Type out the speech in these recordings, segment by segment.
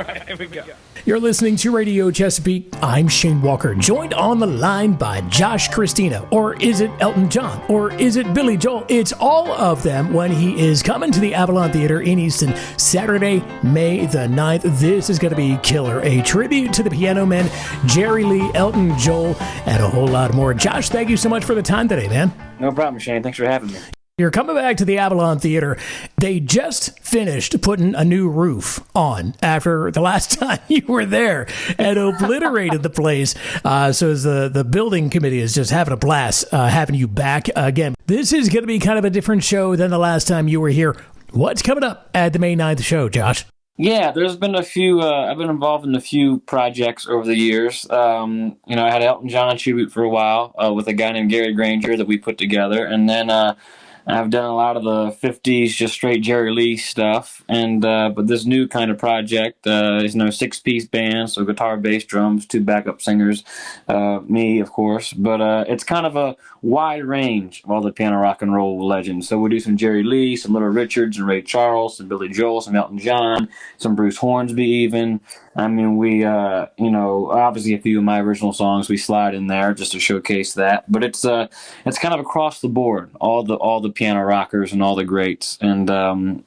right, here we go. You're listening to Radio Chesapeake. I'm Shane Walker, joined on the line by Josh Christina. Or is it Elton John? Or is it Billy Joel? It's all of them when he is coming to the Avalon Theater in Easton Saturday, May the 9th. This is going to be killer. A tribute to the Piano Men, Jerry Lee, Elton Joel, and a whole lot more. Josh, thank you so much for the time today, man. No problem, Shane. Thanks for having me. You're coming back to the Avalon Theater. They just finished putting a new roof on after the last time you were there and obliterated the place. So as the building committee is just having a blast having you back again. This is going to be kind of a different show than the last time you were here. What's coming up at the May 9th show, Josh? Yeah, there's been a few, I've been involved in a few projects over the years. I had an Elton John tribute for a while with a guy named Gary Granger that we put together. And then I've done a lot of the 50s, just straight Jerry Lee stuff. And but this new kind of project is a 6-piece band, so guitar, bass, drums, 2 backup singers, me, of course. But it's kind of a wide range of all the piano rock and roll legends. So we do some Jerry Lee, some Little Richards and Ray Charles, some Billy Joel, some Elton John, some Bruce Hornsby even. I mean, we, obviously a few of my original songs we slide in there just to showcase that. But it's kind of across the board, all the piano rockers and all the greats, and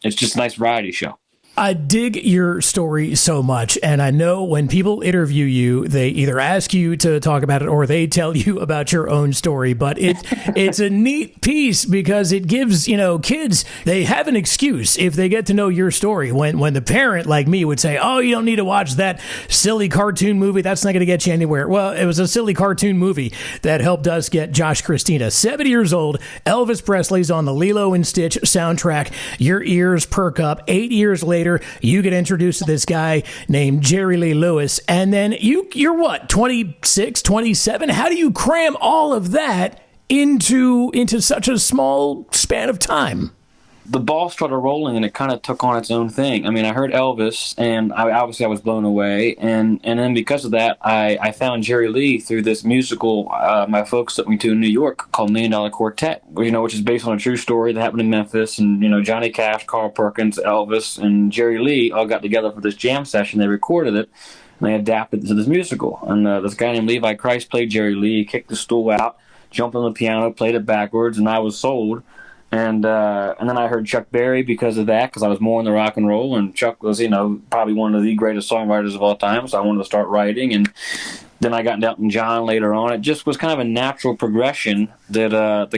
it's just a nice variety show. I dig your story so much, and I know when people interview you, they either ask you to talk about it or they tell you about your own story, but it's a neat piece because it gives, kids, they have an excuse if they get to know your story. When the parent like me would say, oh, you don't need to watch that silly cartoon movie, that's not going to get you anywhere. Well, it was a silly cartoon movie that helped us get Josh Christina, 7 years old, Elvis Presley's on the Lilo and Stitch soundtrack. Your ears perk up. 8 years later, you get introduced to this guy named Jerry Lee Lewis, and then you're what, 26, 27? How do you cram all of that into such a small span of time? The ball started rolling, and it kind of took on its own thing. I mean, I heard Elvis, and I was blown away. And then because of that, I found Jerry Lee through this musical my folks took me to in New York called $1 Million Quartet, which is based on a true story that happened in Memphis. And, Johnny Cash, Carl Perkins, Elvis, and Jerry Lee all got together for this jam session. They recorded it, and they adapted it to this musical. And this guy named Levi Christ played Jerry Lee, kicked the stool out, jumped on the piano, played it backwards, and I was sold. And then I heard Chuck Berry because of that, because I was more into rock and roll, and Chuck was, probably one of the greatest songwriters of all time, so I wanted to start writing. And then I got into Elton John later on. It just was kind of a natural progression that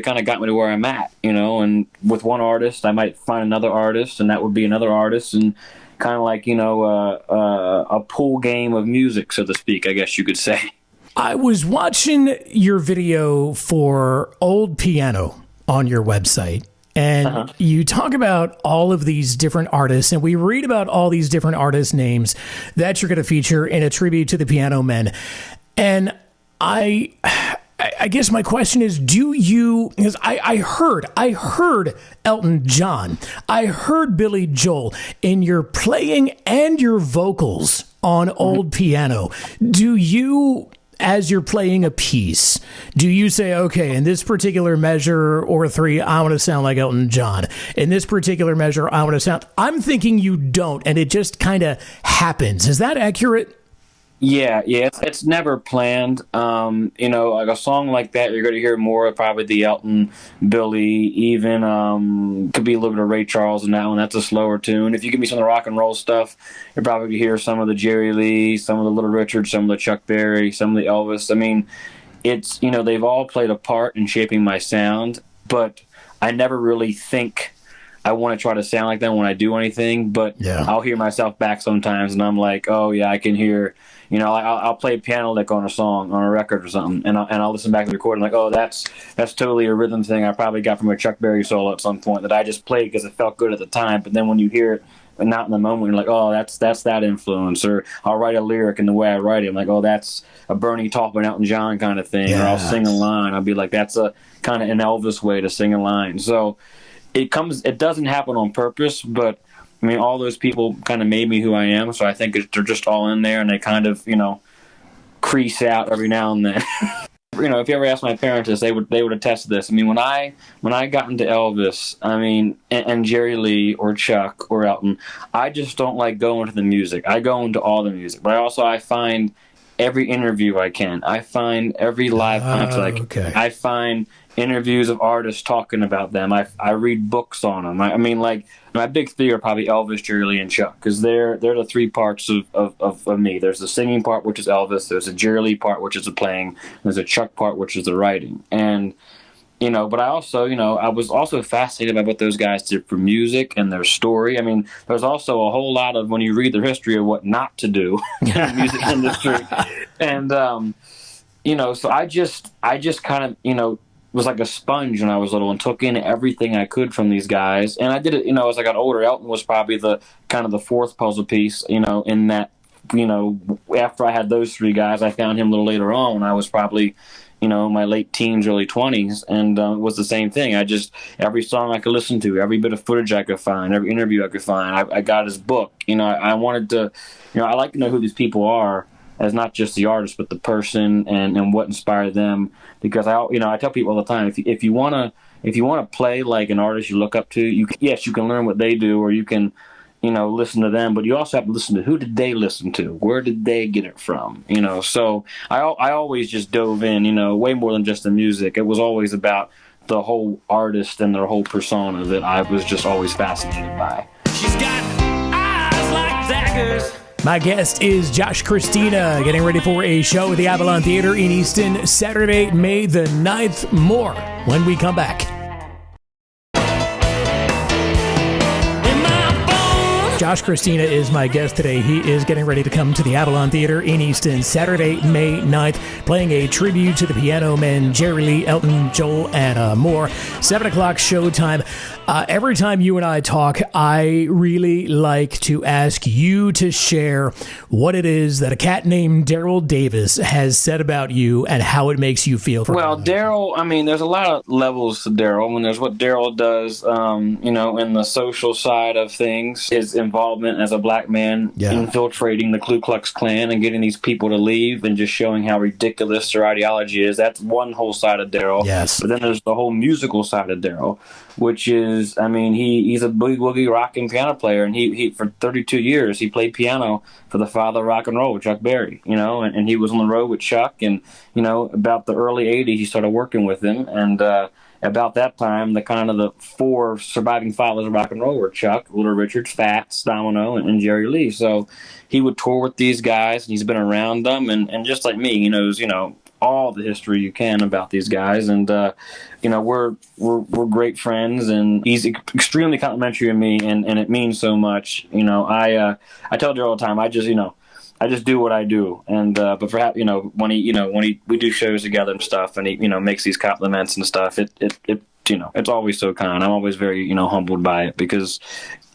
kind of got me to where I'm at, and with one artist, I might find another artist, and that would be another artist, and kind of like, a pool game of music, so to speak, I guess you could say. I was watching your video for Old Piano on your website, and you talk about all of these different artists, and we read about all these different artist names that you're going to feature in a tribute to the Piano Men. And I guess my question is, because I heard Elton John, I heard Billy Joel in your playing and your vocals on Old Piano. Do you, as you're playing a piece, do you say, okay, in this particular measure or 3, I want to sound like Elton John. In this particular measure, I want to sound... I'm thinking you don't, and it just kind of happens. Is that accurate? Yeah, it's never planned. Like a song like that, you're going to hear more of probably the Elton, Billy, even could be a little bit of Ray Charles in that one. That's a slower tune. If you give me some of the rock and roll stuff, you'll probably hear some of the Jerry Lee, some of the Little Richard, some of the Chuck Berry, some of the Elvis. I mean, it's, they've all played a part in shaping my sound, but I never really think I want to try to sound like them when I do anything, but I'll hear myself back sometimes, and I'm like, oh, yeah, I can hear... I'll play a piano lick on a song, on a record or something, and I'll listen back to the recording like, oh, that's totally a rhythm thing I probably got from a Chuck Berry solo at some point that I just played because it felt good at the time. But then when you hear it, and not in the moment, you're like, oh, that's that influence. Or I'll write a lyric, and the way I write it, I'm like, oh, that's a Bernie Taupin, Elton John kind of thing. Or I'll sing a line. I'll be like, that's a kind of an Elvis way to sing a line. So it doesn't happen on purpose, but I mean, all those people kind of made me who I am, so I think they're just all in there, and they kind of, crease out every now and then. If you ever ask my parents this, they would attest to this. I mean, when I got into Elvis, I mean, and Jerry Lee or Chuck or Elton, I just don't like going to the music. I go into all the music, but I find every interview I can. I find every live concert I can. Okay. I find interviews of artists talking about them. I read books on them. I mean, like, my big three are probably Elvis, Jerry Lee, and Chuck, because they're the three parts of me. There's the singing part, which is Elvis. There's a Jerry Lee part, which is the playing. There's a Chuck part, which is the writing. And but I was also fascinated by what those guys did for music and their story. I mean, there's also a whole lot of, when you read the history of what not to do in the music industry. And, so I just kind of, was like a sponge when I was little and took in everything I could from these guys. And I did it, as I got older. Elton was probably the kind of the fourth puzzle piece, in that, after I had those three guys, I found him a little later on when I was probably, my late teens, early 20s, and it was the same thing. Every song I could listen to, every bit of footage I could find, every interview I could find, I got his book. I wanted to, I like to know who these people are, as not just the artist, but the person and what inspired them. Because I tell people all the time, if you want to play like an artist you look up to, you can learn what they do, or you can, listen to them, but you also have to listen to who did they listen to, where did they get it from, So I always just dove in, way more than just the music. It was always about the whole artist and their whole persona that I was just always fascinated by. She's got eyes like daggers. My guest is Josh Christina, getting ready for a show at the Avalon Theater in Easton, Saturday, May the 9th. More when we come back. Josh Christina is my guest today. He is getting ready to come to the Avalon Theater in Easton, Saturday, May 9th, playing a tribute to the Piano Men, Jerry Lee, Elton, Joel, and more. 7 o'clock showtime. Every time you and I talk, I really like to ask you to share what it is that a cat named Daryl Davis has said about you and how it makes you feel. Well, Daryl, I mean, there's a lot of levels to Daryl. I mean, there's what Daryl does, in the social side of things, his involvement as a black man, infiltrating the Ku Klux Klan and getting these people to leave and just showing how ridiculous their ideology is. That's one whole side of Daryl. Yes. But then there's the whole musical side of Daryl, which is, I mean, he's a boogie woogie rock and piano player, and he for 32 years he played piano for the father of rock and roll, Chuck Berry, and he was on the road with Chuck, and about the early 80s he started working with him, and about that time the four surviving fathers of rock and roll were Chuck, Little Richard, Fats, Domino, and Jerry Lee. So he would tour with these guys, and he's been around them, and just like me, he knows all the history you can about these guys, and we're great friends, and he's extremely complimentary to me, and it means so much. I tell Daryl all the time, I just do what I do, and but perhaps when we do shows together and stuff, and he makes these compliments and stuff, it's always so kind. I'm always very humbled by it, because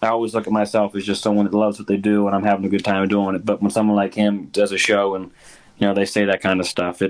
I always look at myself as just someone that loves what they do, and I'm having a good time doing it. But when someone like him does a show and they say that kind of stuff,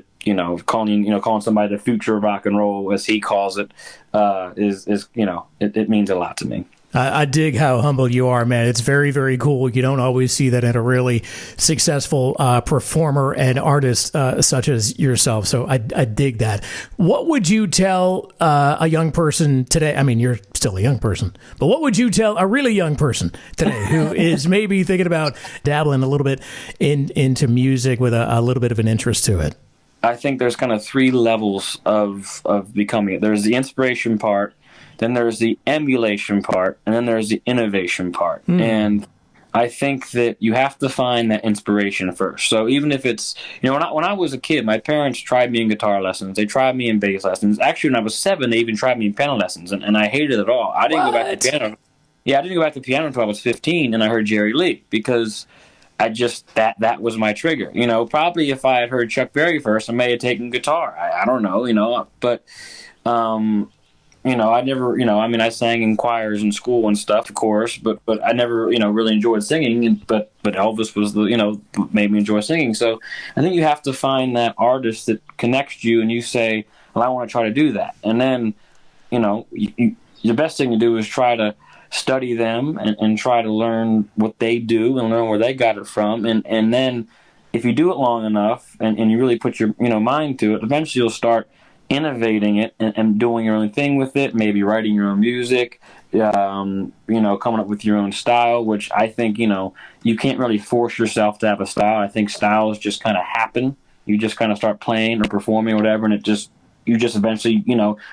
calling somebody the future of rock and roll, as he calls it, it means a lot to me. I dig how humble you are, man. It's very, very cool. You don't always see that in a really successful performer and artist such as yourself. So I dig that. What would you tell a young person today? I mean, you're still a young person, but what would you tell a really young person today who is maybe thinking about dabbling a little bit into music with a little bit of an interest to it? I think there's kind of three levels of becoming it. There's the inspiration part, then there's the emulation part, and then there's the innovation part. And I think that you have to find that inspiration first. So even if it's, when I was a kid, my parents tried me in guitar lessons. They tried me in bass lessons. Actually, when I was 7, they even tried me in piano lessons, and I hated it all. I didn't go back to piano. Yeah, I didn't go back to piano until I was 15, and I heard Jerry Lee, because I just, that was my trigger. Probably if I had heard Chuck Berry first, I may have taken guitar. I don't know, but I never, I sang in choirs in school and stuff, of course, but I never, really enjoyed singing. But Elvis was made me enjoy singing. So I think you have to find that artist that connects you, and you say, well, I want to try to do that. And then, the best thing to do is try to study them and try to learn what they do and learn where they got it from. And then, if you do it long enough and you really put your mind to it, eventually you'll start innovating it and doing your own thing with it, maybe writing your own music, coming up with your own style, which I think, you can't really force yourself to have a style. I think styles just kind of happen. You just kind of start playing or performing or whatever, and you just eventually,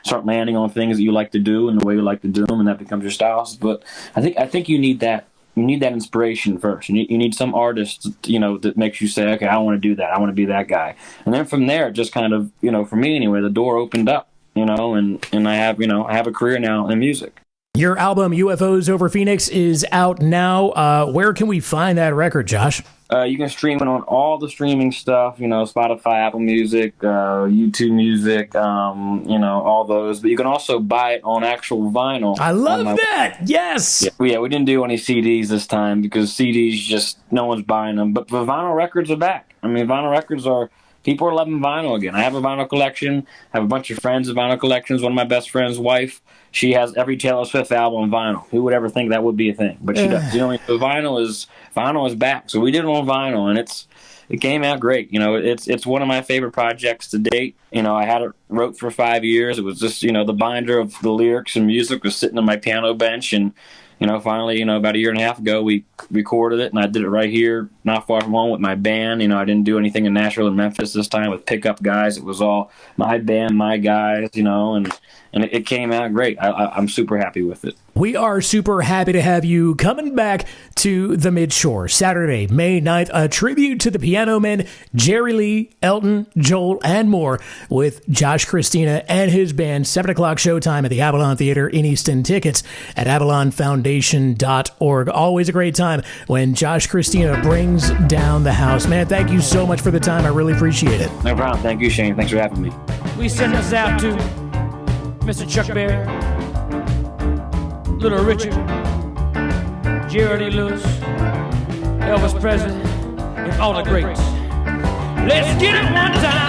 start landing on things that you like to do and the way you like to do them, and that becomes your styles. But I think you need that. You need that inspiration first. You need some artist, that makes you say, okay, I want to do that. I want to be that guy. And then from there, just kind of, for me anyway, the door opened up, and I have a career now in music. Your album UFOs Over Phoenix is out now. Where can we find that record, Josh? You can stream it on all the streaming stuff, Spotify, Apple Music, YouTube Music, all those. But you can also buy it on actual vinyl. I love that. Yes. Yeah, we didn't do any CDs this time because CDs no one's buying them. But the vinyl records are back. I mean, vinyl records people are loving vinyl again. I have a vinyl collection. I have a bunch of friends with vinyl collections. One of my best friend's wife, she has every Taylor Swift album on vinyl. Who would ever think that would be a thing? But she does. The vinyl is back. So we did it on vinyl, and it came out great. It's one of my favorite projects to date. I had it wrote for 5 years. It was just, the binder of the lyrics and music was sitting on my piano bench, and finally, about a year and a half ago, we recorded it, and I did it right here, not far from home with my band. I didn't do anything in Nashville and Memphis this time with pickup guys. It was all my band, my guys, and it came out great. I'm super happy with it. We are super happy to have you coming back to the Midshore Saturday, May 9th, a tribute to the Piano Men, Jerry Lee, Elton, Joel, and more with Josh Christina and his band. 7 o'clock showtime at the Avalon Theater in Easton. Tickets at avalonfoundation.org. Always a great time when Josh Christina brings down the house. Man, thank you so much for the time. I really appreciate it. No problem. Thank you, Shane. Thanks for having me. We send this out to Mr. Chuck Berry, Little Richard, Jerry Lee Lewis, Elvis Presley, and all the greats. Let's get it one time.